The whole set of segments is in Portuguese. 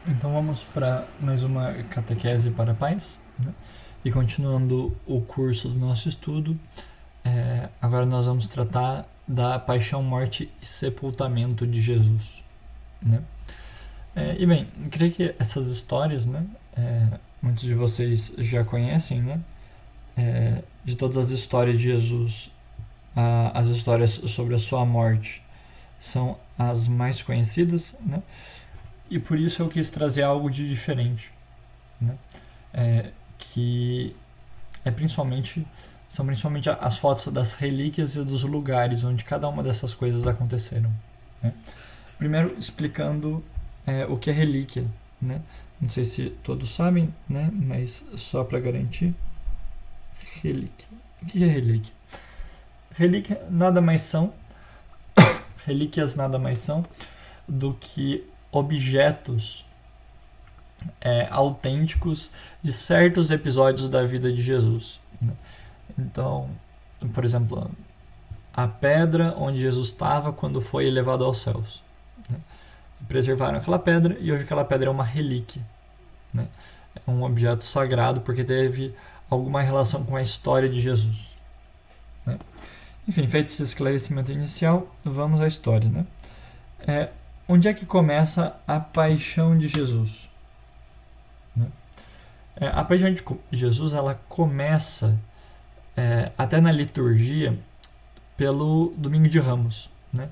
Então vamos para mais uma catequese para pais, né? E continuando o curso do nosso estudo, agora nós vamos tratar da paixão, morte e sepultamento de Jesus, né? E bem, eu creio que essas histórias, né, muitos de vocês já conhecem, né? De todas as histórias de Jesus, as histórias sobre a sua morte são as mais conhecidas, né? E por isso eu quis trazer algo de diferente, né? Que principalmente são principalmente as fotos das relíquias e dos lugares onde cada uma dessas coisas aconteceram, né? Primeiro explicando o que é relíquia, né? Não sei se todos sabem, né? Mas só para garantir, relíquia. O que é relíquia? Relíquias nada mais são do que objetos autênticos de certos episódios da vida de Jesus, né? Então, por exemplo, a pedra onde Jesus estava quando foi elevado aos céus, né? Preservaram aquela pedra e hoje aquela pedra é uma relíquia, né? É um objeto sagrado porque teve alguma relação com a história de Jesus, né? Enfim, feito esse esclarecimento inicial, vamos à história, né? Onde é que começa a paixão de Jesus, né? A paixão de Jesus ela começa até na liturgia pelo Domingo de Ramos, né?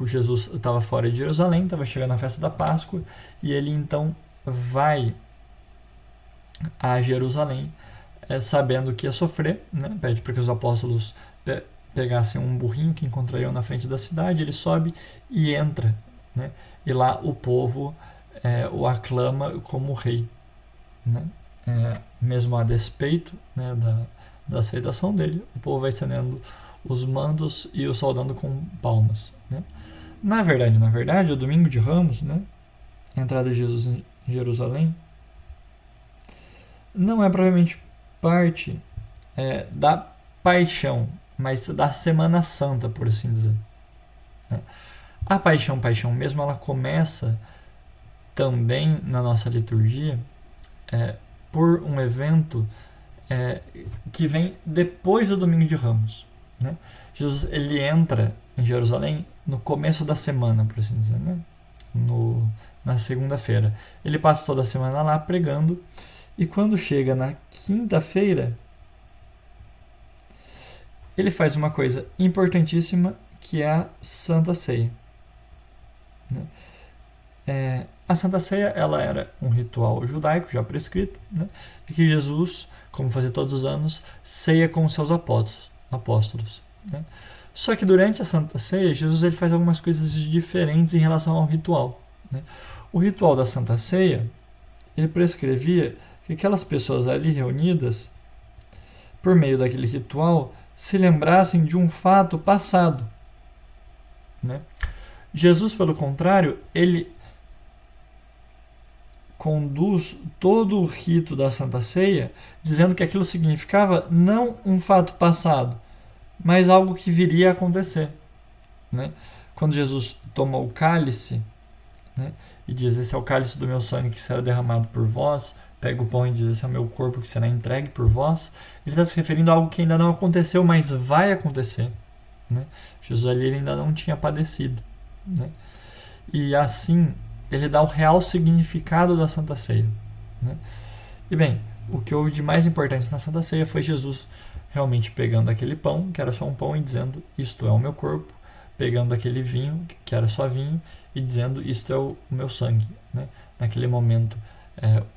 Jesus estava fora de Jerusalém, estava chegando a festa da Páscoa e ele então vai a Jerusalém sabendo que ia sofrer, né? Pede para que os apóstolos pegassem um burrinho que encontrariam na frente da cidade, ele sobe e entra, né? E lá o povo o aclama como rei, né? Mesmo a despeito, né, da aceitação dele, o povo vai estendendo os mandos e o saudando com palmas, né? Na verdade, o Domingo de Ramos, né, a entrada de Jesus em Jerusalém, não é provavelmente parte da paixão, mas da Semana Santa, por assim dizer, né? A paixão mesmo, ela começa também na nossa liturgia por um evento que vem depois do Domingo de Ramos, né? Jesus ele entra em Jerusalém no começo da semana, por assim dizer, né? Na segunda-feira. Ele passa toda a semana lá pregando e quando chega na quinta-feira, ele faz uma coisa importantíssima que é a Santa Ceia, né? A Santa Ceia ela era um ritual judaico já prescrito, né? E que Jesus, como fazia todos os anos, ceia com os seus apóstolos, né? Só que durante a Santa Ceia, Jesus ele faz algumas coisas diferentes em relação ao ritual, né? O ritual da Santa Ceia ele prescrevia que aquelas pessoas ali reunidas, por meio daquele ritual, se lembrassem de um fato passado, né? Jesus, pelo contrário, ele conduz todo o rito da Santa Ceia, dizendo que aquilo significava não um fato passado, mas algo que viria a acontecer, né? Quando Jesus toma o cálice, né, e diz: esse é o cálice do meu sangue que será derramado por vós, pega o pão e diz: esse é o meu corpo que será entregue por vós, ele está se referindo a algo que ainda não aconteceu, mas vai acontecer, né? Jesus ali ainda não tinha padecido, né? E assim ele dá o real significado da Santa Ceia, né? E bem, o que houve de mais importante na Santa Ceia foi Jesus realmente pegando aquele pão, que era só um pão, e dizendo: isto é o meu corpo, pegando aquele vinho, que era só vinho, e dizendo: isto é o meu sangue, né? Naquele momento,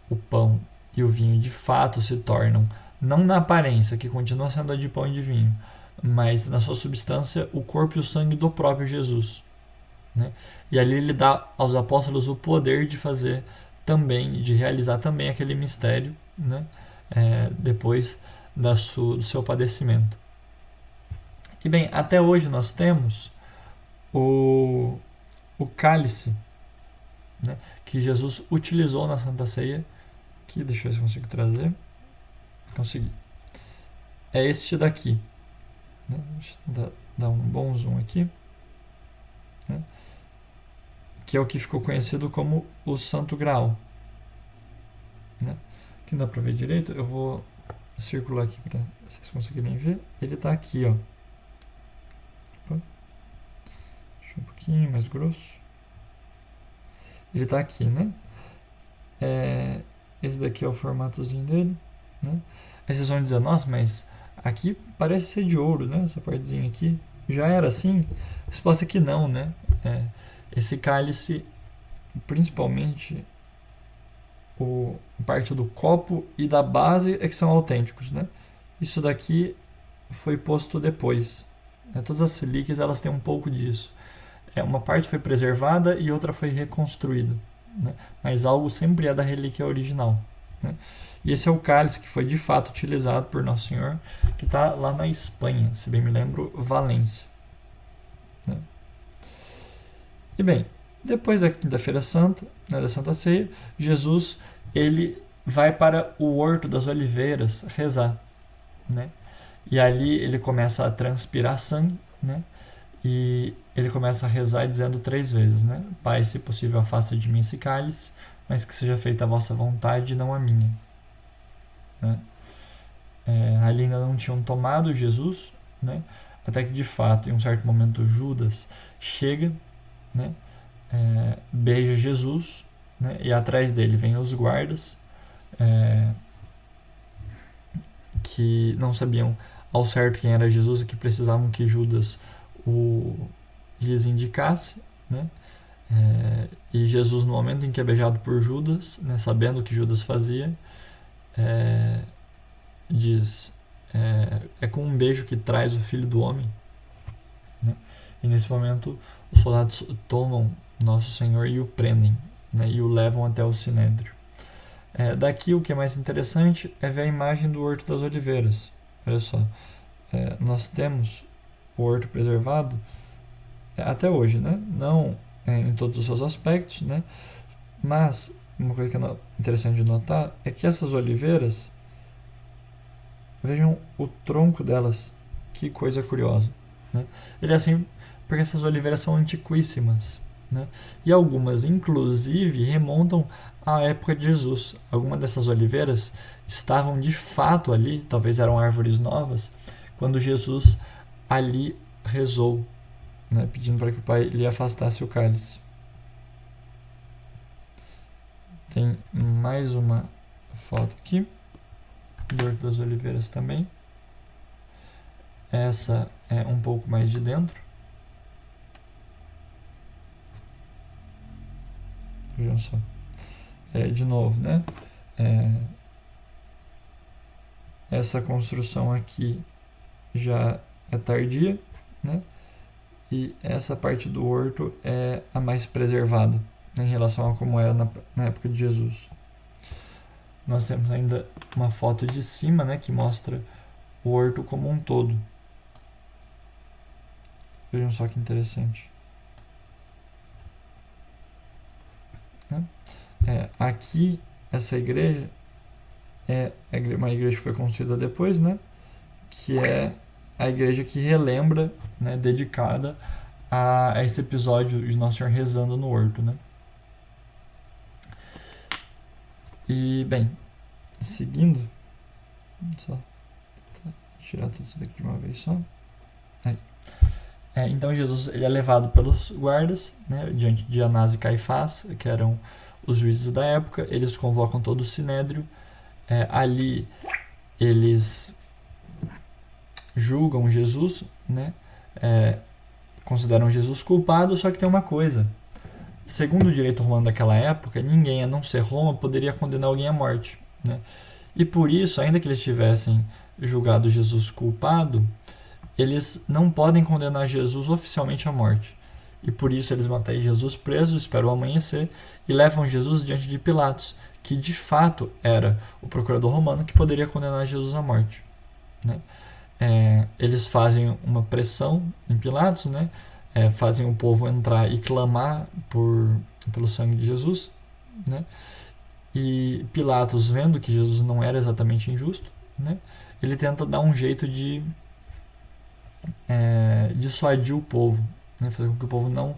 o pão e o vinho de fato se tornam, não na aparência, que continua sendo a de pão e de vinho, mas na sua substância, o corpo e o sangue do próprio Jesus, né? E ali ele dá aos apóstolos o poder de fazer também, de realizar também aquele mistério, né? Depois do seu padecimento. E bem, até hoje nós temos o, o cálice, né, que Jesus utilizou na Santa Ceia, que deixa eu ver se consigo trazer. Consegui. É este daqui, né? Deixa eu dar um bom zoom aqui, né? que é o que ficou conhecido como o Santo Graal. Né? Aqui não dá para ver direito, eu vou circular aqui para vocês conseguirem ver. Ele está aqui, ó. Opa. Deixa um pouquinho mais grosso. Ele está aqui, né? Esse daqui é o formatozinho dele, né? Aí vocês vão dizer, nossa, mas aqui parece ser de ouro, né? Essa partezinha aqui. Já era assim? A resposta é que não, né? Esse cálice, principalmente parte do copo e da base é que são autênticos, né? Isso daqui foi posto depois. Né? Todas as relíquias, elas têm um pouco disso. Uma parte foi preservada e outra foi reconstruída. Né? Mas algo sempre é da relíquia original. Né? E esse é o cálice que foi de fato utilizado por Nosso Senhor, que está lá na Espanha, se bem me lembro, Valência. Né? E bem, depois da Quinta-feira Santa, né, da Santa Ceia, Jesus ele vai para o Horto das Oliveiras rezar. Né? E ali ele começa a transpirar sangue, né? E ele começa a rezar dizendo 3 vezes, né? Pai, se possível, afasta de mim esse cálice, mas que seja feita a vossa vontade e não a minha. Né? Ali ainda não tinham tomado Jesus, né? Até que de fato, em um certo momento, Judas chega, né? Beija Jesus, né? E atrás dele vem os guardas, que não sabiam ao certo quem era Jesus e que precisavam que Judas lhes indicasse, né? E Jesus, no momento em que é beijado por Judas, né, sabendo o que Judas fazia, diz: é com um beijo que traz o Filho do Homem. Né? E nesse momento, os soldados tomam Nosso Senhor e o prendem, né, e o levam até o Sinédrio. Daqui, o que é mais interessante é ver a imagem do Horto das Oliveiras. Olha só, nós temos o horto preservado até hoje, né? Não em todos os seus aspectos, né? Mas uma coisa que é interessante de notar é que essas oliveiras, vejam o tronco delas, que coisa curiosa, né? Ele é assim porque essas oliveiras são antiquíssimas, né? E algumas, inclusive, remontam à época de Jesus. Algumas dessas oliveiras estavam de fato ali, talvez eram árvores novas, quando Jesus ali rezou, né, pedindo para que o Pai lhe afastasse o cálice. Tem mais uma foto aqui do Horto das Oliveiras também. Essa é um pouco mais de dentro. Vejam só. De novo, né? Essa construção aqui já é tardia, né? E essa parte do horto é a mais preservada, né, em relação a como era na época de Jesus. Nós temos ainda uma foto de cima, né, que mostra o horto como um todo. Vejam só que interessante. Né? Aqui, essa igreja é uma igreja que foi construída depois, né, que é a igreja que relembra, né, dedicada a esse episódio de Nosso Senhor rezando no horto, né? E, bem, seguindo, só tirar tudo isso daqui de uma vez só. Aí. Então Jesus ele é levado pelos guardas, né, diante de Anás e Caifás, que eram os juízes da época. Eles convocam todo o sinédrio. Ali eles julgam Jesus, né? Consideram Jesus culpado, só que tem uma coisa. Segundo o direito romano daquela época, ninguém, a não ser Roma, poderia condenar alguém à morte. Né? E por isso, ainda que eles tivessem julgado Jesus culpado, eles não podem condenar Jesus oficialmente à morte. E por isso eles mantêm Jesus preso, esperam o amanhecer e levam Jesus diante de Pilatos, que de fato era o procurador romano que poderia condenar Jesus à morte. Né? Eles fazem uma pressão em Pilatos, né? Fazem o povo entrar e clamar pelo sangue de Jesus, né? E Pilatos, vendo que Jesus não era exatamente injusto, né? Ele tenta dar um jeito de dissuadir o povo, né? Fazer com que o povo não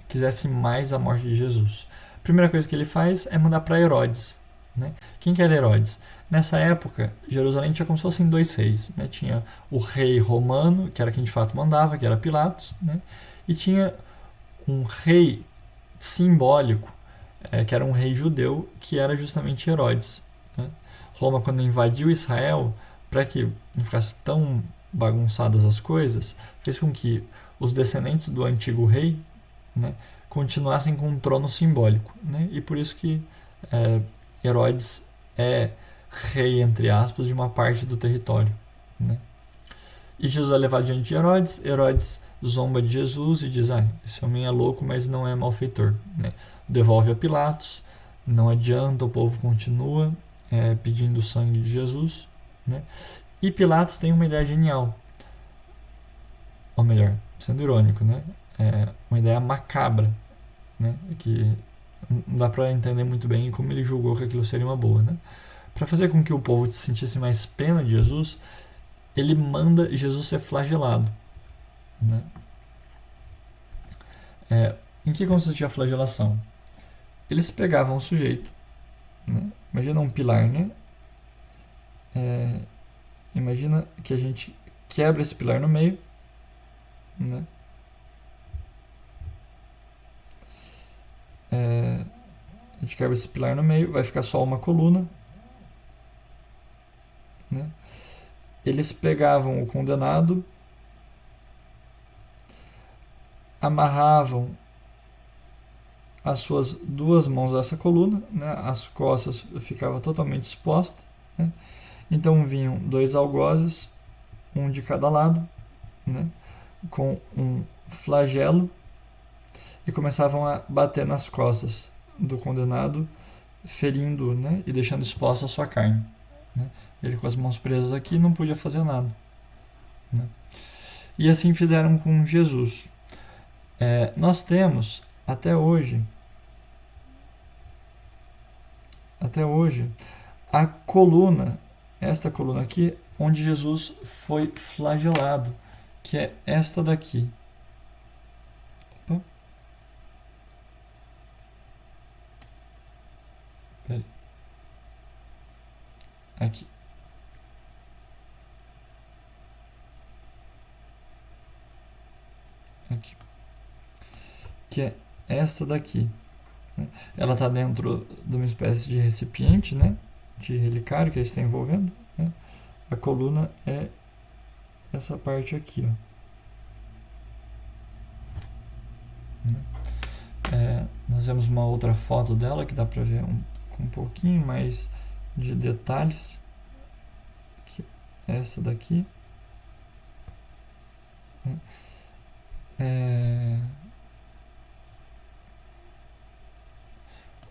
quisesse mais a morte de Jesus. A primeira coisa que ele faz é mandar para Herodes. Né? Quem que era Herodes? Nessa época, Jerusalém tinha como se fossem dois reis. Né? Tinha o rei romano, que era quem de fato mandava, que era Pilatos, né? E tinha um rei simbólico, que era um rei judeu, que era justamente Herodes. Né? Roma, quando invadiu Israel, para que não ficasse tão bagunçadas as coisas, fez com que os descendentes do antigo rei, né, continuassem com um trono simbólico. Né? E por isso que Herodes é rei, entre aspas, de uma parte do território. Né? E Jesus é levado diante de Herodes. Herodes zomba de Jesus e diz: esse homem é louco, mas não é malfeitor. Né? Devolve a Pilatos. Não adianta, o povo continua pedindo o sangue de Jesus. Né? E Pilatos tem uma ideia genial. Ou melhor, sendo irônico, né? Uma ideia macabra. Né? Que não dá para entender muito bem como ele julgou que aquilo seria uma boa. Né? Para fazer com que o povo sentisse mais pena de Jesus, ele manda Jesus ser flagelado. Né? Em que consistia a flagelação? Eles pegavam o sujeito, né? Imagina um pilar, né? Imagina que a gente quebra esse pilar no meio, né? A gente quebra esse pilar no meio, vai ficar só uma coluna, né? Eles pegavam o condenado, amarravam as suas duas mãos a essa coluna, né? As costas ficavam totalmente expostas, né? Então vinham dois algozes, um de cada lado, né? Com um flagelo, e começavam a bater nas costas do condenado, ferindo, né? E deixando exposta a sua carne. Né? Ele com as mãos presas aqui não podia fazer nada. Né? E assim fizeram com Jesus. Nós temos até hoje a coluna, esta coluna aqui, onde Jesus foi flagelado, que é esta daqui. Opa. Peraí. Aqui. Aqui. Que é esta daqui. Ela está dentro de uma espécie de recipiente, né? De relicário que está envolvendo. Né? A coluna é essa parte aqui. Nós vemos uma outra foto dela que dá para ver com um pouquinho mais de detalhes. Que é essa daqui.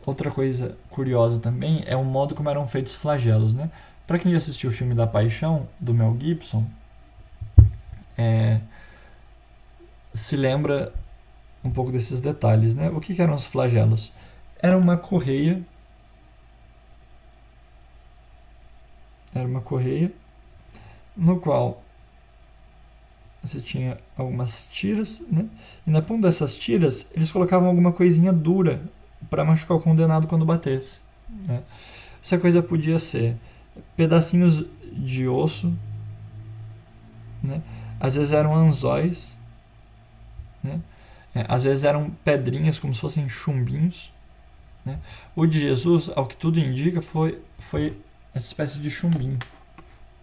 Outra coisa curiosa também é o modo como eram feitos os flagelos, né? Para quem já assistiu o filme da Paixão, do Mel Gibson, se lembra um pouco desses detalhes, né? O que eram os flagelos? Era uma correia no qual você tinha algumas tiras, né? E na ponta dessas tiras eles colocavam alguma coisinha dura para machucar o condenado quando batesse. Né? Essa coisa podia ser pedacinhos de osso, né? Às vezes eram anzóis, né? Às vezes eram pedrinhas como se fossem chumbinhos. Né? O de Jesus, ao que tudo indica, foi essa espécie de chumbinho.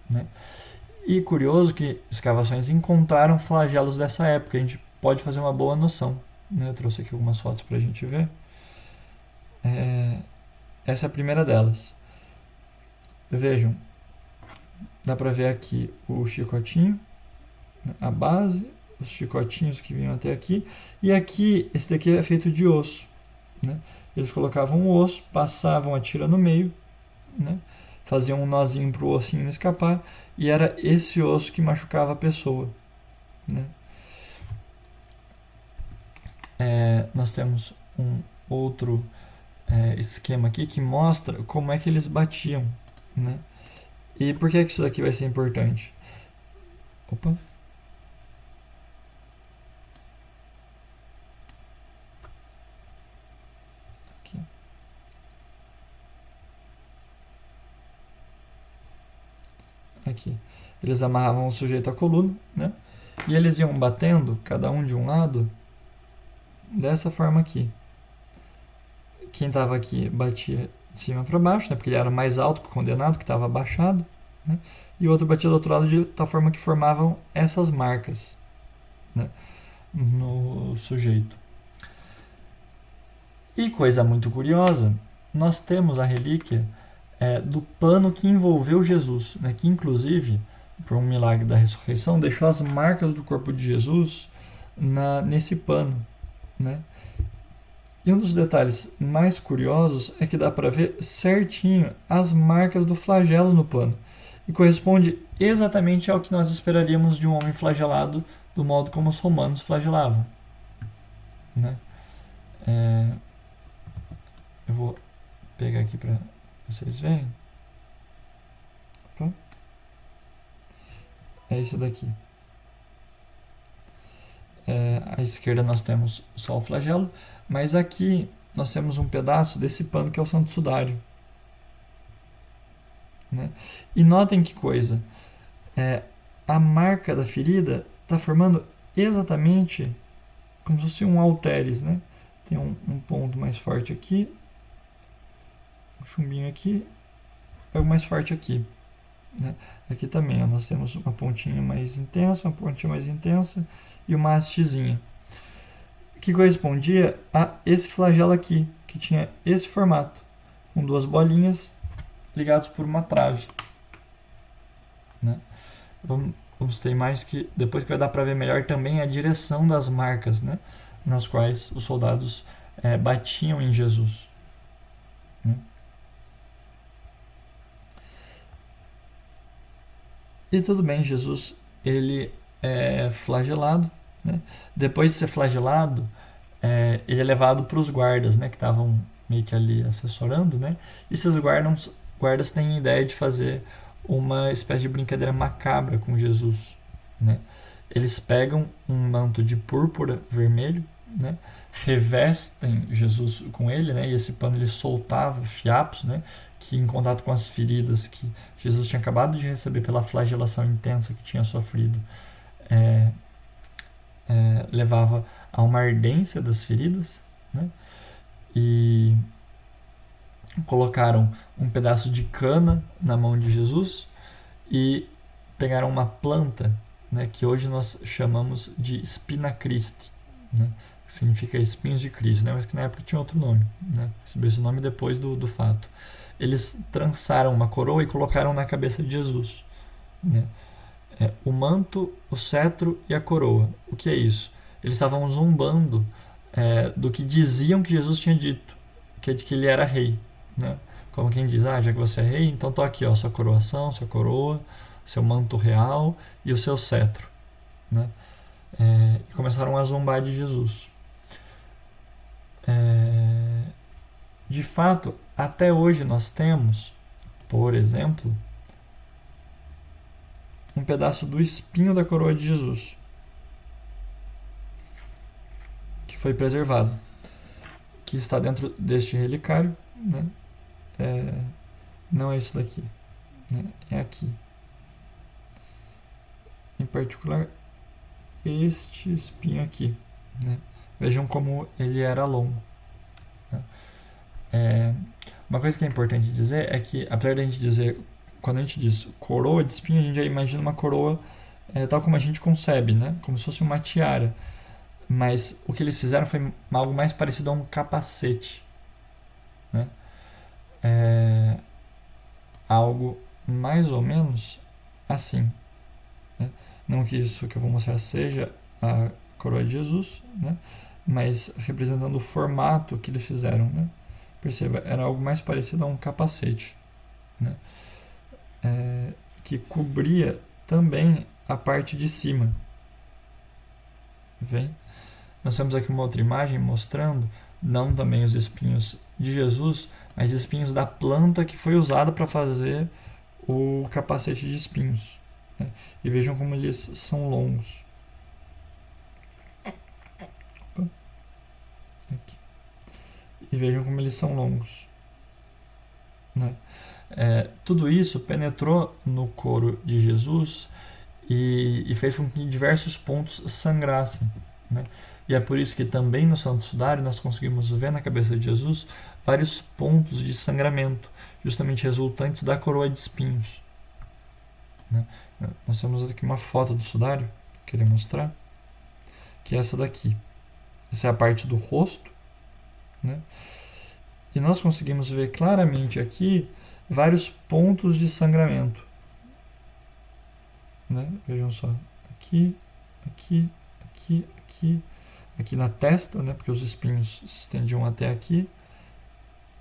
Né? E curioso que escavações encontraram flagelos dessa época. A gente pode fazer uma boa noção. Né? Eu trouxe aqui algumas fotos para a gente ver. Essa é a primeira delas. Vejam, dá para ver aqui o chicotinho, a base, os chicotinhos que vinham até aqui. E aqui, esse daqui é feito de osso. Né? Eles colocavam o osso, passavam a tira no meio, né? Faziam um nozinho para o ossinho não escapar, e era esse osso que machucava a pessoa. Né? Nós temos um outro esquema aqui que mostra como é que eles batiam. Né? E por que isso daqui vai ser importante? Opa! Aqui. Aqui. Eles amarravam o sujeito à coluna, né? E eles iam batendo, cada um de um lado, dessa forma aqui. Quem estava aqui batia de cima para baixo, né? Porque ele era mais alto que o condenado, que estava abaixado, né? E o outro batia do outro lado de tal forma que formavam essas marcas, né, no sujeito. E coisa muito curiosa, nós temos a relíquia do pano que envolveu Jesus, né, que inclusive, por um milagre da ressurreição, deixou as marcas do corpo de Jesus nesse pano, né? E um dos detalhes mais curiosos é que dá para ver certinho as marcas do flagelo no pano. E corresponde exatamente ao que nós esperaríamos de um homem flagelado, do modo como os romanos flagelavam, né? Eu vou pegar aqui para vocês verem. Pronto. É esse daqui. À esquerda nós temos só o flagelo, mas aqui nós temos um pedaço desse pano que é o santo sudário, né? E notem que coisa, a marca da ferida está formando exatamente como se fosse um halteres, né? Tem um ponto mais forte aqui, um chumbinho aqui, é o mais forte aqui, né? Aqui também ó, nós temos uma pontinha mais intensa, uma pontinha mais intensa e uma hastezinha, que correspondia a esse flagelo aqui, que tinha esse formato, com duas bolinhas ligadas por uma trave, né? Vamos ter mais que depois que vai dar para ver melhor também a direção das marcas, né, nas quais os soldados batiam em Jesus, né? E tudo bem, Jesus ele é flagelado, né? Depois de ser flagelado, ele é levado para os guardas, né, que estavam meio que ali assessorando, né? E esses guardas têm a ideia de fazer uma espécie de brincadeira macabra com Jesus, né? Eles pegam um manto de púrpura vermelho, né? Revestem Jesus com ele, né? E esse pano ele soltava fiapos, né? Que em contato com as feridas que Jesus tinha acabado de receber pela flagelação intensa que tinha sofrido, levava a uma ardência das feridas, né? E colocaram um pedaço de cana na mão de Jesus e pegaram uma planta, né, que hoje nós chamamos de spina Christi, né, que significa espinhos de Cristo, né, mas que na época tinha outro nome, né, recebeu esse nome depois do fato. Eles trançaram uma coroa e colocaram na cabeça de Jesus, né, o manto, o cetro e a coroa. O que é isso? Eles estavam zombando do que diziam que Jesus tinha dito, que é de que ele era rei, né? Como quem diz, já que você é rei, então tô aqui, ó, sua coroação, sua coroa, seu manto real e o seu cetro, né? E começaram a zombar de Jesus. De fato, até hoje nós temos, por exemplo, um pedaço do espinho da coroa de Jesus, que foi preservado, que está dentro deste relicário, né? Não é isso daqui, né? É aqui. Em particular, este espinho aqui, né? Vejam como ele era longo, né? Uma coisa que é importante dizer é que, apesar da gente dizer, quando a gente diz coroa de espinho, a gente já imagina uma coroa tal como a gente concebe, né? Como se fosse uma tiara. Mas o que eles fizeram foi algo mais parecido a um capacete, né? Algo mais ou menos assim, né? Não que isso que eu vou mostrar seja a coroa de Jesus, né? Mas representando o formato que eles fizeram, né? Perceba, era algo mais parecido a um capacete, né? Que cobria também a parte de cima. Vem? Nós temos aqui uma outra imagem mostrando não também os espinhos de Jesus, mas espinhos da planta que foi usada para fazer o capacete de espinhos, né? E vejam como eles são longos. Opa. Aqui. E vejam como eles são longos, né? Tudo isso penetrou no couro de Jesus e fez com que diversos pontos sangrassem, né? E é por isso que também no Santo Sudário nós conseguimos ver na cabeça de Jesus vários pontos de sangramento, justamente resultantes da coroa de espinhos, né? Nós temos aqui uma foto do sudário, queria mostrar, que é essa daqui. Essa é a parte do rosto, né? E nós conseguimos ver claramente aqui vários pontos de sangramento, né? Vejam só, aqui, aqui, aqui, aqui, aqui na testa, né? Porque os espinhos se estendiam até aqui,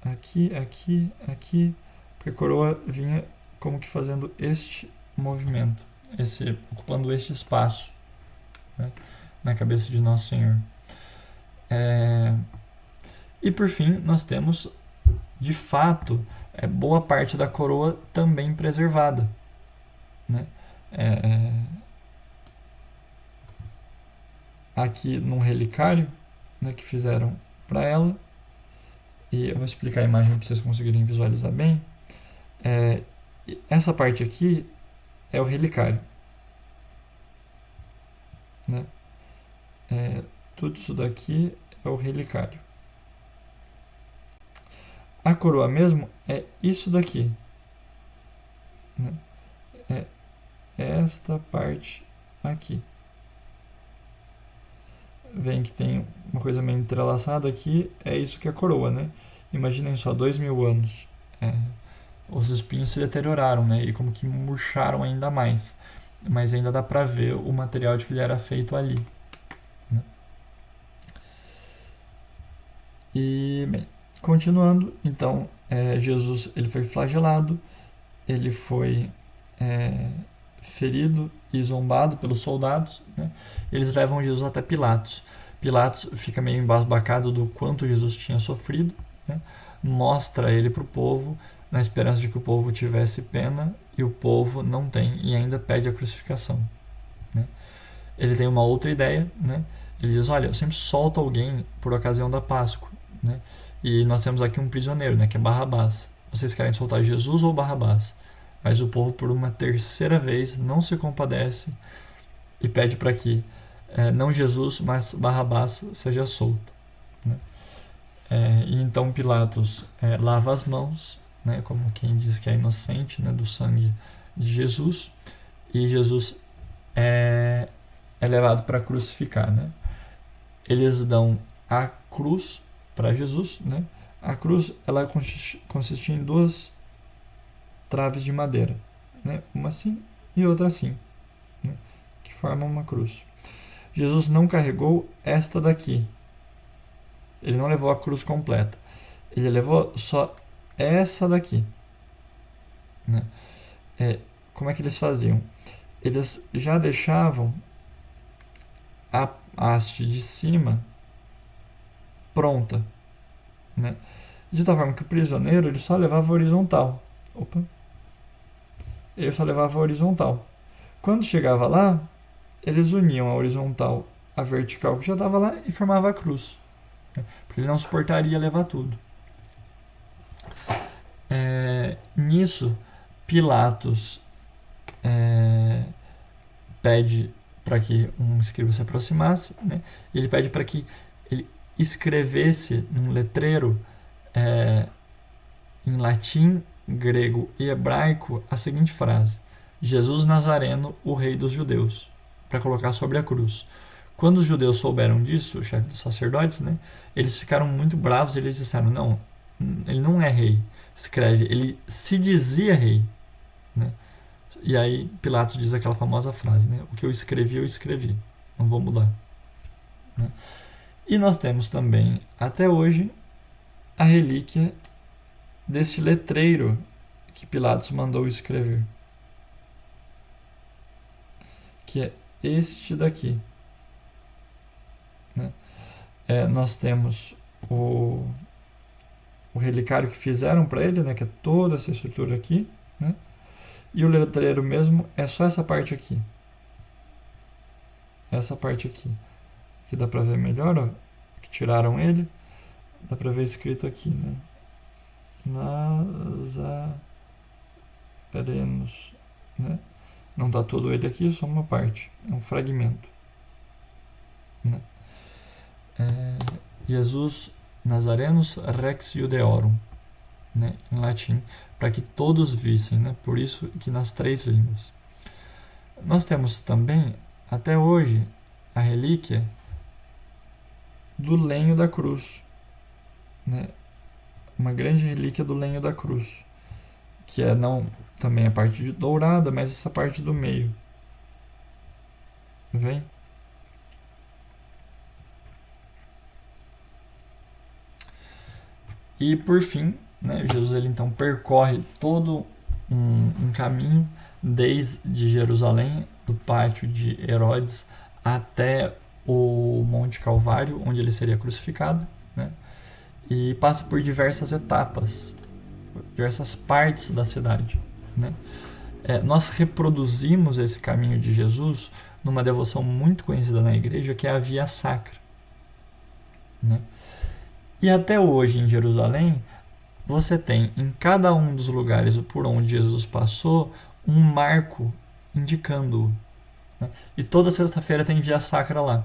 aqui, aqui, aqui, porque a coroa vinha como que fazendo este movimento, ocupando este espaço, né? Na cabeça de Nosso Senhor. E por fim, nós temos, de fato, boa parte da coroa também preservada, né? Aqui num relicário, né, que fizeram para ela, e eu vou explicar a imagem para vocês conseguirem visualizar bem. Essa parte aqui é o relicário, né? Tudo isso daqui é o relicário. A coroa mesmo é isso daqui, né? É esta parte aqui. Vem que tem uma coisa meio entrelaçada aqui, é isso que é a coroa, né? Imaginem só, 2000 anos. Os espinhos se deterioraram, né? E como que murcharam ainda mais. Mas ainda dá pra ver o material de que ele era feito ali, né? E, bem, continuando, então, Jesus ele foi flagelado, ele foi ferido e zombado pelos soldados, né? Eles levam Jesus até Pilatos. Pilatos fica meio embasbacado do quanto Jesus tinha sofrido, né? Mostra ele para o povo, na esperança de que o povo tivesse pena, e o povo não tem, e ainda pede a crucificação, né? Ele tem uma outra ideia, né? Ele diz, olha, eu sempre solto alguém por ocasião da Páscoa, né? E nós temos aqui um prisioneiro, né, que é Barrabás. Vocês querem soltar Jesus ou Barrabás? Mas o povo, por uma terceira vez, não se compadece e pede para que não Jesus, mas Barrabás seja solto, né? E então Pilatos lava as mãos, né, como quem diz que é inocente, né, do sangue de Jesus, e Jesus é levado para crucificar, né? Eles dão a cruz para Jesus, né? A cruz ela consistia em duas traves de madeira, né? Uma assim e outra assim, né? Que formam uma cruz. Jesus não carregou esta daqui. Ele não levou a cruz completa. Ele levou só essa daqui, né? Como é que eles faziam? Eles já deixavam a haste de cima pronta, né? De tal forma que o prisioneiro ele só levava horizontal. Ele só levava horizontal. Quando chegava lá, eles uniam a horizontal à vertical que já estava lá e formava a cruz, né? Porque ele não suportaria levar tudo. Nisso, Pilatos pede para que um escriba se aproximasse, né? E ele pede para que ele escrevesse num letreiro em latim, grego e hebraico a seguinte frase: Jesus Nazareno, o rei dos judeus, para colocar sobre a cruz. Quando os judeus souberam disso, o chefe dos sacerdotes, né, eles ficaram muito bravos e eles disseram, não, ele não é rei, escreve, ele se dizia rei, né? E aí Pilatos diz aquela famosa frase, né, o que eu escrevi, não vou mudar, né? E nós temos também, até hoje, a relíquia deste letreiro que Pilatos mandou escrever, que é este daqui, né? Nós temos o relicário que fizeram para ele, né, que é toda essa estrutura aqui, né? E o letreiro mesmo é só essa parte aqui. Essa parte aqui. Que dá para ver melhor, ó, que tiraram ele. Dá para ver escrito aqui, né? Nazarenos, né? Não está todo ele aqui, só uma parte, é um fragmento, né? Jesus Nazarenus Rex Judeorum, né? Em latim, para que todos vissem, né? Por isso que nas 3 línguas. Nós temos também, até hoje, a relíquia do lenho da cruz, né? Uma grande relíquia do lenho da cruz, que é não também a parte dourada, mas essa parte do meio. Vem? E por fim, né, Jesus ele então percorre todo um caminho desde Jerusalém, do pátio de Herodes, até o Monte Calvário, onde ele seria crucificado, né? E passa por diversas etapas, diversas partes da cidade, né? Nós reproduzimos esse caminho de Jesus numa devoção muito conhecida na igreja, que é a Via Sacra, né? E até hoje em Jerusalém, você tem em cada um dos lugares por onde Jesus passou um marco indicando-o, né? E toda sexta-feira tem Via Sacra lá,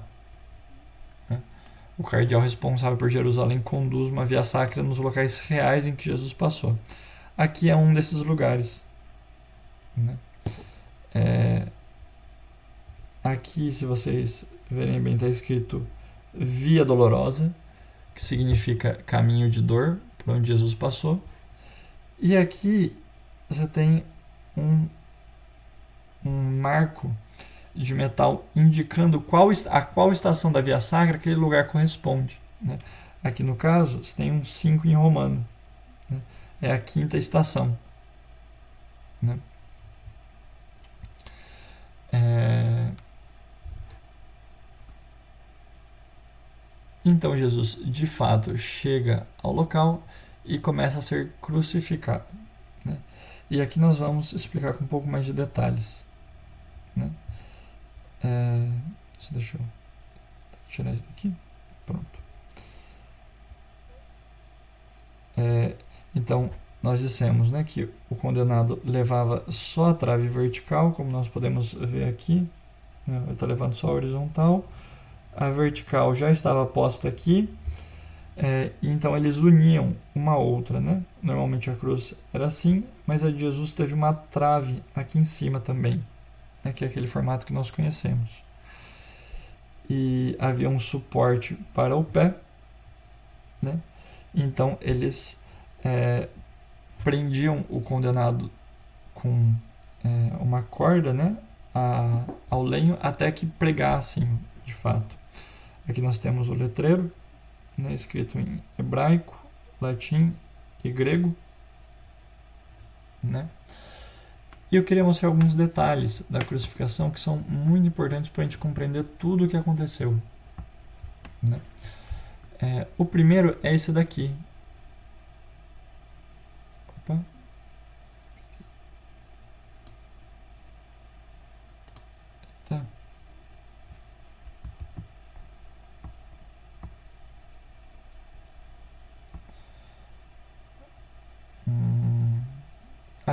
né? O cardeal responsável por Jerusalém conduz uma Via Sacra nos locais reais em que Jesus passou. Aqui é um desses lugares, né? Aqui, se vocês verem bem, está escrito Via Dolorosa, que significa caminho de dor, por onde Jesus passou. E aqui você tem um marco de metal indicando a qual estação da Via Sacra aquele lugar corresponde, né? Aqui no caso, você tem um 5 em romano, né? É a 5ª estação, né? Então Jesus de fato chega ao local e começa a ser crucificado, né? E aqui nós vamos explicar com um pouco mais de detalhes, né? Deixa eu tirar isso daqui. Pronto. Então nós dissemos, né, que o condenado levava só a trave vertical, como nós podemos ver aqui, né? Ele está levando só a horizontal. A vertical já estava posta aqui, então eles uniam uma a outra, né? Normalmente a cruz era assim, mas a de Jesus teve uma trave aqui em cima também, né? Que é aquele formato que nós conhecemos. E havia um suporte para o pé, né? Então eles prendiam o condenado com uma corda, né? Ao lenho até que pregassem de fato. Aqui nós temos o letreiro, né, escrito em hebraico, latim e grego, né? E eu queria mostrar alguns detalhes da crucificação que são muito importantes para a gente compreender tudo o que aconteceu, né? O primeiro é esse daqui. Opa. Tá.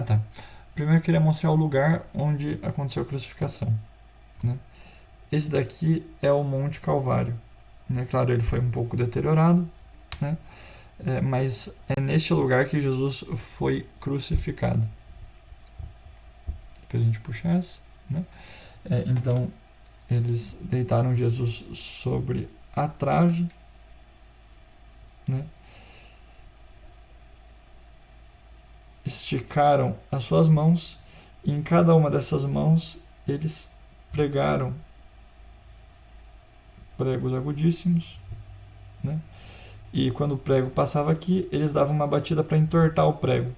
Tá. Primeiro eu queria mostrar o lugar onde aconteceu a crucificação, né? Esse daqui é o Monte Calvário, né? Claro, ele foi um pouco deteriorado, né? Mas é neste lugar que Jesus foi crucificado. Depois a gente puxa essa, né? Então, eles deitaram Jesus sobre a trave, né? Esticaram as suas mãos e em cada uma dessas mãos eles pregaram pregos agudíssimos, né? E quando o prego passava aqui, eles davam uma batida para entortar o prego,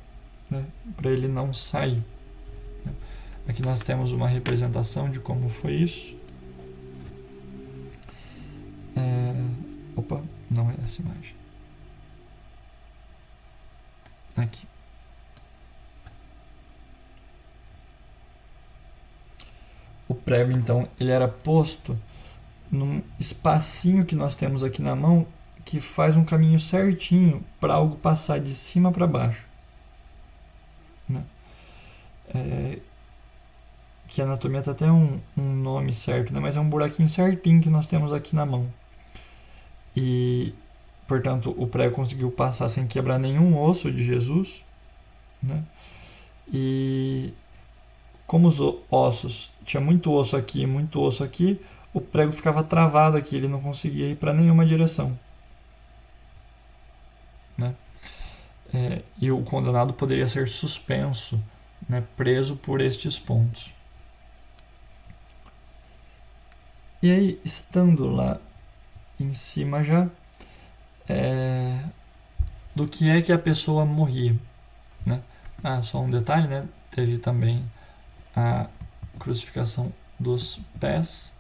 né? Para ele não sair, né? Aqui nós temos uma representação de como foi isso. Opa, não é essa imagem. Aqui. O prego, então, ele era posto num espacinho que nós temos aqui na mão, que faz um caminho certinho para algo passar de cima para baixo, né? Que a anatomia tem até um nome certo, né? Mas é um buraquinho certinho que nós temos aqui na mão. E, portanto, o prego conseguiu passar sem quebrar nenhum osso de Jesus, né? E como os ossos, tinha muito osso aqui, o prego ficava travado aqui, ele não conseguia ir para nenhuma direção, né? E o condenado poderia ser suspenso, né? Preso por estes pontos. E aí, estando lá em cima já, do que é que a pessoa morria, né? Só um detalhe, né? Teve também a crucificação dos pés,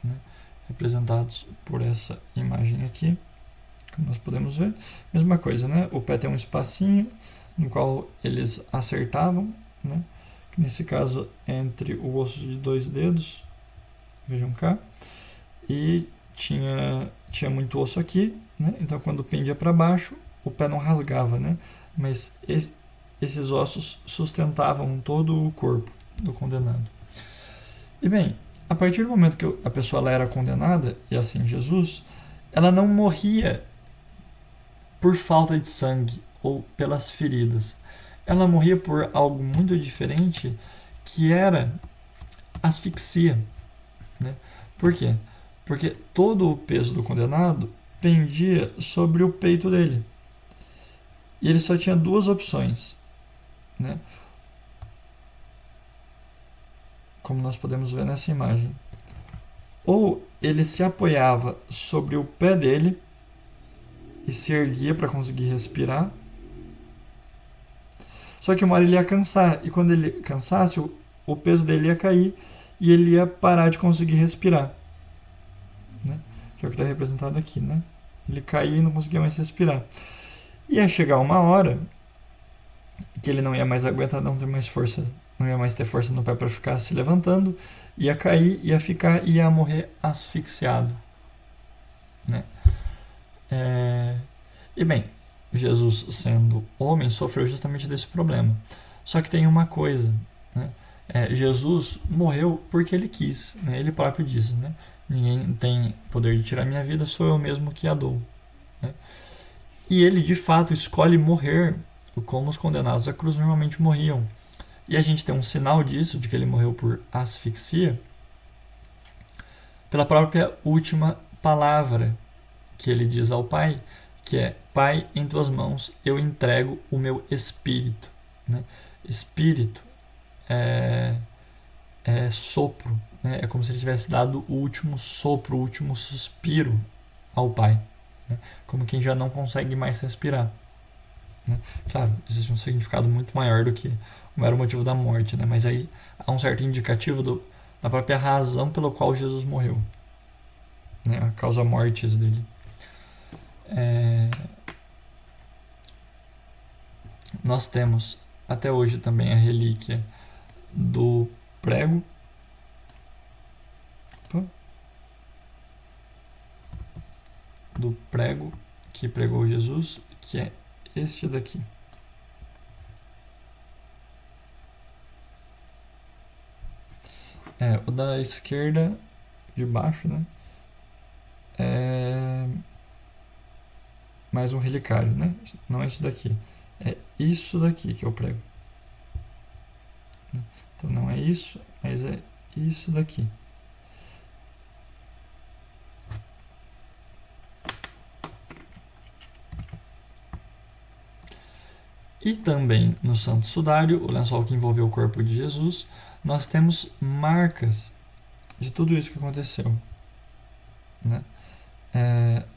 né? Representados por essa imagem aqui, como nós podemos ver. Mesma coisa, né? O pé tem um espacinho no qual eles acertavam, né? Nesse caso, entre o osso de 2 dedos, vejam cá, e tinha muito osso aqui, né? Então quando pendia para baixo, o pé não rasgava, né? Mas esses ossos sustentavam todo o corpo do condenado. E bem, a partir do momento que a pessoa ela era condenada, e assim Jesus, ela não morria por falta de sangue ou pelas feridas. Ela morria por algo muito diferente, que era asfixia, né? Por quê? Porque todo o peso do condenado pendia sobre o peito dele. E ele só tinha 2 opções, né? Como nós podemos ver nessa imagem. Ou ele se apoiava sobre o pé dele e se erguia para conseguir respirar. Só que uma hora ele ia cansar, e quando ele cansasse, o peso dele ia cair e ele ia parar de conseguir respirar, né? Que é o que está representado aqui, né? Ele caía e não conseguia mais respirar. Ia chegar uma hora que ele não ia mais aguentar, não ia mais ter força no pé para ficar se levantando, ia cair, ia morrer asfixiado, né? E bem, Jesus, sendo homem, sofreu justamente desse problema. Só que tem uma coisa, né? Jesus morreu porque ele quis, né? Ele próprio disse, né? Ninguém tem poder de tirar minha vida, sou eu mesmo que a dou, né? E ele de fato escolhe morrer como os condenados à cruz normalmente morriam. E a gente tem um sinal disso, de que ele morreu por asfixia, pela própria última palavra que ele diz ao Pai, que é: Pai, em tuas mãos eu entrego o meu espírito, né? Espírito é sopro, né? É como se ele tivesse dado o último sopro, o último suspiro ao Pai, né? Como quem já não consegue mais respirar, né? Claro, existe um significado muito maior do que o mero motivo da morte, né? Mas aí há um certo indicativo da própria razão pela qual Jesus morreu, né? A causa mortis dele. Nós temos até hoje também a relíquia do prego, que pregou Jesus, que é este daqui. O da esquerda de baixo, né? É mais um relicário, né? Não é esse daqui. É isso daqui que eu prego. Então não é isso, mas é isso daqui. E também no Santo Sudário, o lençol que envolveu o corpo de Jesus, nós temos marcas de tudo isso que aconteceu, né?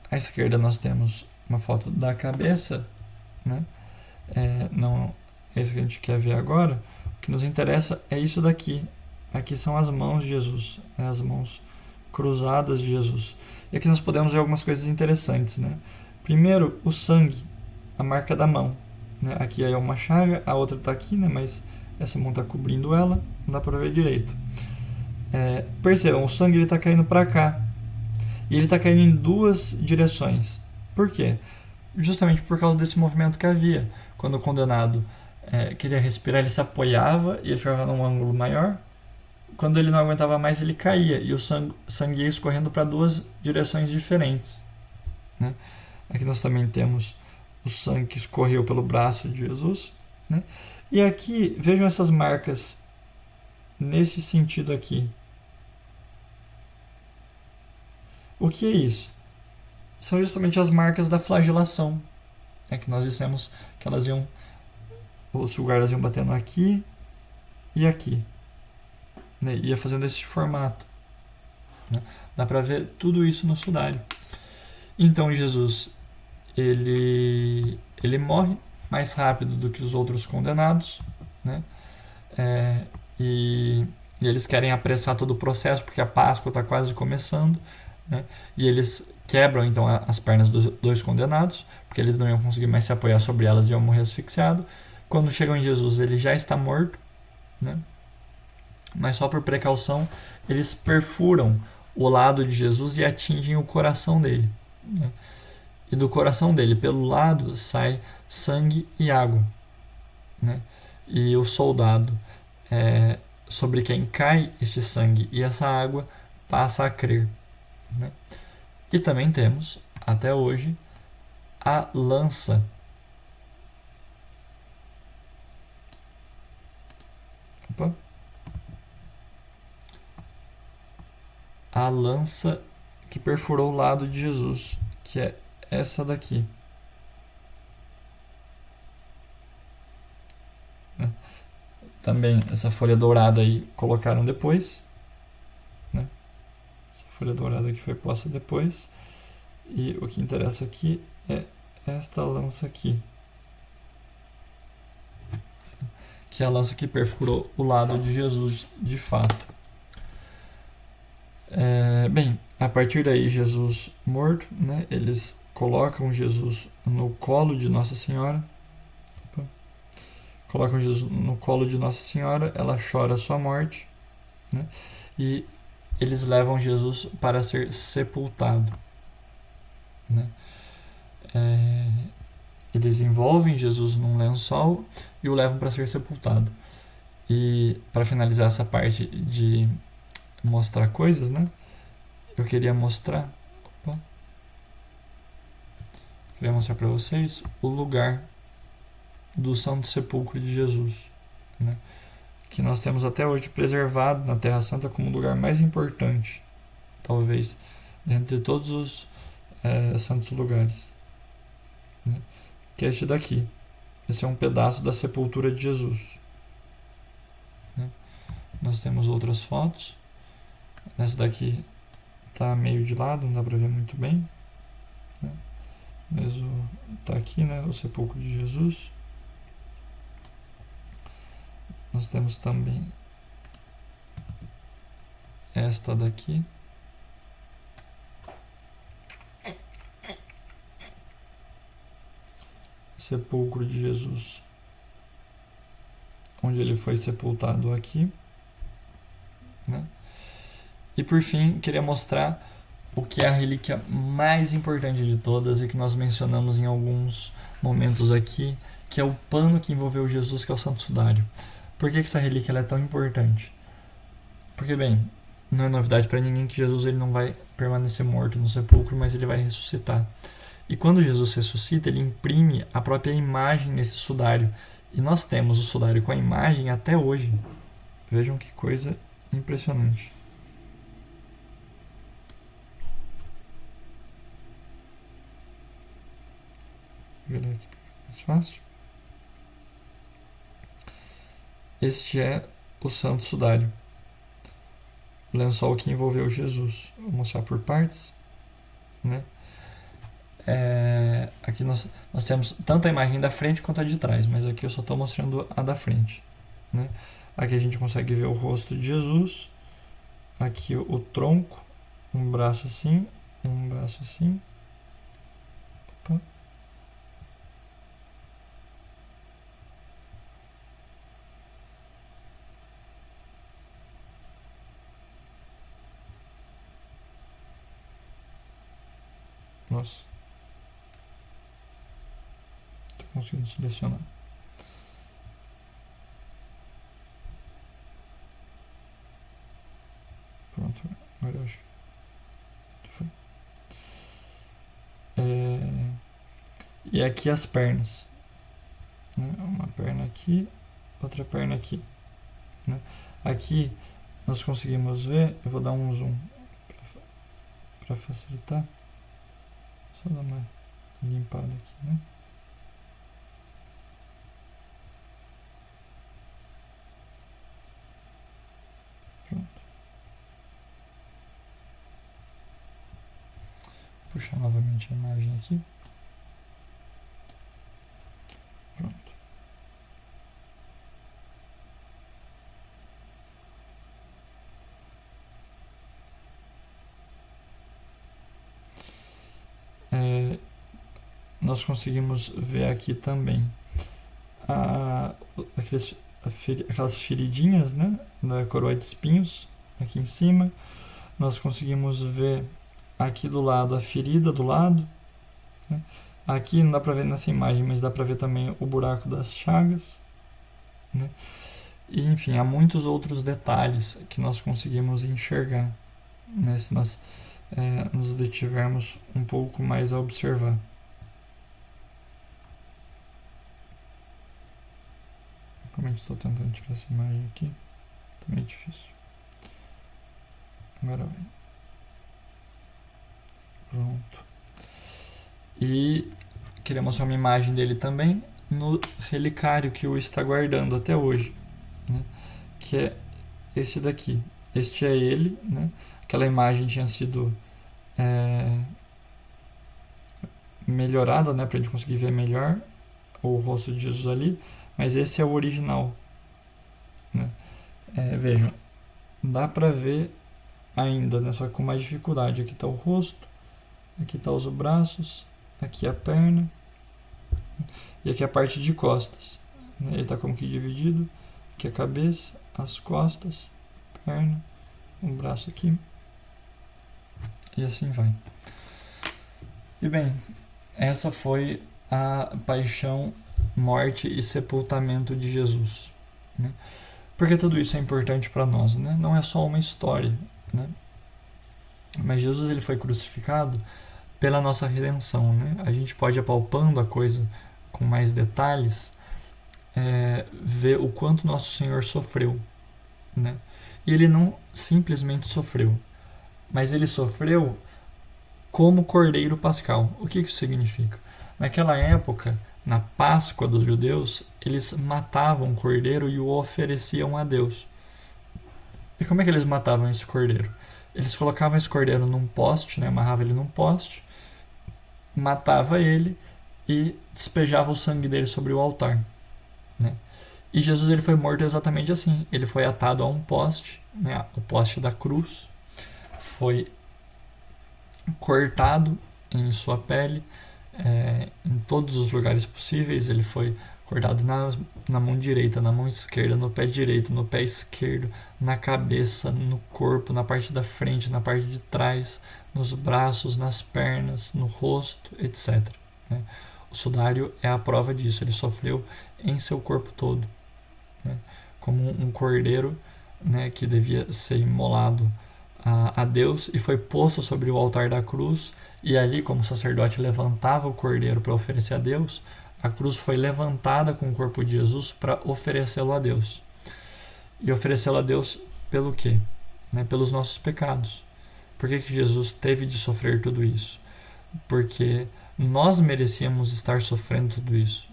À esquerda nós temos uma foto da cabeça, né? Não é isso que a gente quer ver agora. O que nos interessa é isso daqui. Aqui são as mãos de Jesus, né? As mãos cruzadas de Jesus. E aqui nós podemos ver algumas coisas interessantes, né? Primeiro, o sangue, a marca da mão, né? Aqui é uma chaga, a outra está aqui, né? Mas essa mão está cobrindo ela, não dá para ver direito. Percebam, o sangue está caindo para cá. E ele está caindo em duas direções. Por quê? Justamente por causa desse movimento que havia. Quando o condenado queria respirar, ele se apoiava e ele ficava num ângulo maior. Quando ele não aguentava mais, ele caía e o sangue ia escorrendo para duas direções diferentes. Né? Aqui nós também temos o sangue que escorreu pelo braço de Jesus. Né? E aqui, vejam essas marcas nesse sentido aqui. O que é isso? São justamente as marcas da flagelação. Que nós dissemos que elas iam, os guardas iam batendo aqui e aqui. Né? Ia fazendo esse formato. Né? Dá para ver tudo isso no sudário. Então Jesus, ele morre mais rápido do que os outros condenados, né? E eles querem apressar todo o processo porque a Páscoa está quase começando, né? E eles quebram então as pernas dos dois condenados, porque eles não iam conseguir mais se apoiar sobre elas e iam morrer asfixiado. Quando chegam em Jesus, ele já está morto, né? Mas só por precaução, eles perfuram o lado de Jesus e atingem o coração dele, né? E do coração dele, pelo lado, sai sangue e água, né? E o soldado, sobre quem cai este sangue e essa água, passa a crer, né? E também temos, até hoje, a lança. Opa. A lança que perfurou o lado de Jesus, que é essa daqui. Também essa folha dourada aí colocaram depois, né? Essa folha dourada que foi posta depois. E o que interessa aqui é esta lança aqui, que é a lança que perfurou o lado de Jesus de fato. Bem, a partir daí Jesus morto, né? Eles colocam Jesus no colo de Nossa Senhora. Colocam Jesus no colo de Nossa Senhora, ela chora a sua morte, né? E eles levam Jesus para ser sepultado, né? Eles envolvem Jesus num lençol e o levam para ser sepultado. E para finalizar essa parte de mostrar coisas, né? Eu queria mostrar para vocês o lugar do Santo Sepulcro de Jesus, né? Que nós temos até hoje preservado na Terra Santa como o lugar mais importante, talvez, dentre todos os santos lugares, né? Que é este daqui. Esse é um pedaço da sepultura de Jesus, né? Nós temos outras fotos. Essa daqui está meio de lado, não dá para ver muito bem, né? Mas está aqui, né, o sepulcro de Jesus. Nós temos também esta daqui. Sepulcro de Jesus, onde ele foi sepultado aqui, né? E por fim, queria mostrar o que é a relíquia mais importante de todas e que nós mencionamos em alguns momentos aqui, que é o pano que envolveu Jesus, que é o Santo Sudário. Por que essa relíquia é tão importante? Porque, bem, não é novidade para ninguém que Jesus ele não vai permanecer morto no sepulcro, mas ele vai ressuscitar. E quando Jesus ressuscita, ele imprime a própria imagem nesse sudário. E nós temos o sudário com a imagem até hoje. Vejam que coisa impressionante. Vou virar aqui para ficar mais fácil. Este é o Santo Sudário, o lençol que envolveu Jesus. Vou mostrar por partes, né? Aqui nós temos tanto a imagem da frente quanto a de trás, mas aqui eu só estou mostrando a da frente, né? Aqui a gente consegue ver o rosto de Jesus, aqui o tronco, um braço assim, um braço assim. Opa. Nossa. Tô conseguindo selecionar. Pronto, agora eu acho que foi. E aqui as pernas. Né? Uma perna aqui, outra perna aqui. Né? Aqui nós conseguimos ver, eu vou dar um zoom para facilitar. Só dar uma limpada aqui, né? Pronto. Puxar novamente a imagem aqui. Pronto. Nós conseguimos ver aqui também aquelas feridinhas, né, da coroa de espinhos aqui em cima. Nós conseguimos ver aqui do lado a ferida do lado, né? Aqui não dá para ver nessa imagem, mas dá para ver também o buraco das chagas, né? E enfim, há muitos outros detalhes que nós conseguimos enxergar, né, se nós nos detivermos um pouco mais a observar. Como é que estou tentando tirar essa imagem aqui? Tá meio difícil. Agora vai. Pronto. E queria mostrar uma imagem dele também no relicário que o está guardando até hoje, né? Que é esse daqui. Este é ele, né? Aquela imagem tinha sido melhorada, né, para a gente conseguir ver melhor o rosto de Jesus ali, mas esse é o original, né? Vejam, dá para ver ainda, né, só que com mais dificuldade. Aqui está o rosto, aqui está os braços, aqui a perna e aqui a parte de costas, né? Ele está como que dividido, aqui a cabeça, as costas, perna, o braço aqui e assim vai. E bem, essa foi a paixão, morte e sepultamento de Jesus, né? Porque tudo isso é importante para nós, né? Não é só uma história, né? Mas Jesus ele foi crucificado pela nossa redenção, né? A gente pode, apalpando a coisa com mais detalhes, ver o quanto nosso Senhor sofreu, né? E ele não simplesmente sofreu, mas ele sofreu como Cordeiro Pascal. O que isso significa? Naquela época, na Páscoa dos judeus, eles matavam o cordeiro e o ofereciam a Deus. E como é que eles matavam esse cordeiro? Eles colocavam esse cordeiro num poste, né? Amarravam ele num poste, matava ele e despejava o sangue dele sobre o altar, né? E Jesus ele foi morto exatamente assim. Ele foi atado a um poste, né? O poste da cruz, foi cortado em sua pele, em todos os lugares possíveis. Ele foi cortado na mão direita, na mão esquerda, no pé direito, no pé esquerdo, na cabeça, no corpo, na parte da frente, na parte de trás, nos braços, nas pernas, no rosto, etc., né? O sudário é a prova disso. Ele sofreu em seu corpo todo, né? Como um cordeiro, né, que devia ser imolado a Deus e foi posto sobre o altar da cruz, e ali, como o sacerdote levantava o cordeiro para oferecer a Deus, a cruz foi levantada com o corpo de Jesus para oferecê-lo a Deus. E oferecê-lo a Deus pelo quê? Né? Pelos nossos pecados. Por que Jesus teve de sofrer tudo isso? Porque nós merecíamos estar sofrendo tudo isso.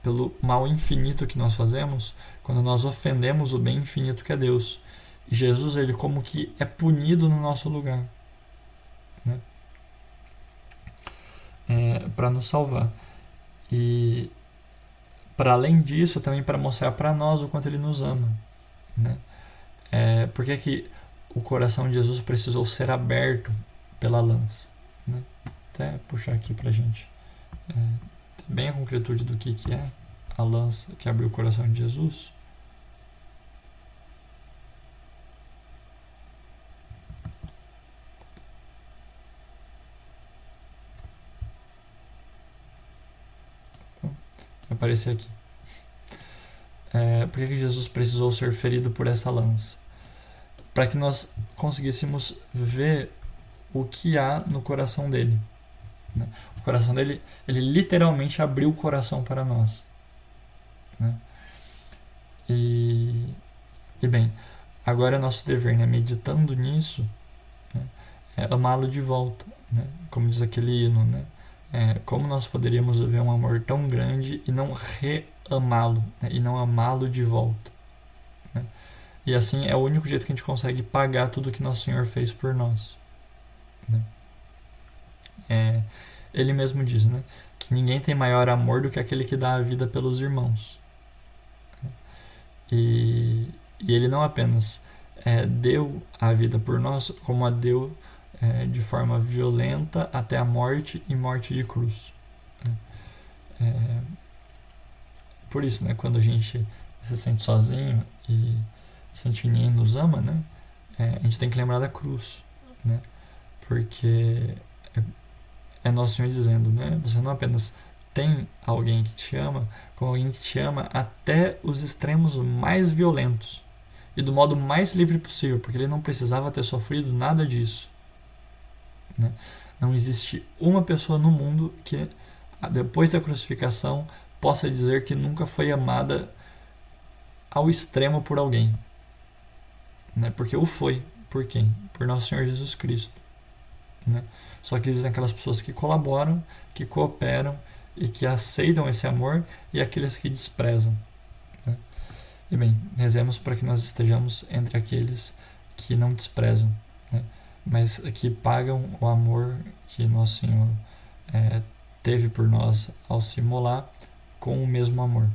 Pelo mal infinito que nós fazemos quando nós ofendemos o bem infinito que é Deus. E Jesus, ele como que é punido no nosso lugar, né? Para nos salvar. E para além disso, também para mostrar para nós o quanto ele nos ama, né? Por que o coração de Jesus precisou ser aberto pela lança, né? Até puxar aqui para a gente ter bem a concretude do que é a lança que abriu o coração de Jesus. aparecer aqui. Por que Jesus precisou ser ferido por essa lança? Para que nós conseguíssemos ver o que há no coração dele. Né? O coração dele, ele literalmente abriu o coração para nós. Né? E bem, agora é nosso dever, né? Meditando nisso, né? Amá-lo de volta, né? Como diz aquele hino, né? Como nós poderíamos viver um amor tão grande e não re-amá-lo, né? E não amá-lo de volta, né? E assim é o único jeito que a gente consegue pagar tudo que Nosso Senhor fez por nós, né? Ele mesmo diz, né, que ninguém tem maior amor do que aquele que dá a vida pelos irmãos. E ele não apenas deu a vida por nós, como a deu de forma violenta até a morte e morte de cruz. Por isso, né, quando a gente se sente sozinho e sente que ninguém nos ama, né, a gente tem que lembrar da cruz, né, porque é Nosso Senhor dizendo, né, você não apenas tem alguém que te ama, como alguém que te ama até os extremos mais violentos e do modo mais livre possível, porque ele não precisava ter sofrido nada disso, né? Não existe uma pessoa no mundo que depois da crucificação possa dizer que nunca foi amada ao extremo por alguém, né? Porque o foi. Por quem? Por Nosso Senhor Jesus Cristo, né? Só que existem aquelas pessoas que colaboram, que cooperam e que aceitam esse amor, e aqueles que desprezam, né? E bem, rezemos para que nós estejamos entre aqueles que não desprezam, né? Mas que pagam o amor que Nosso Senhor teve por nós ao se imolar com o mesmo amor.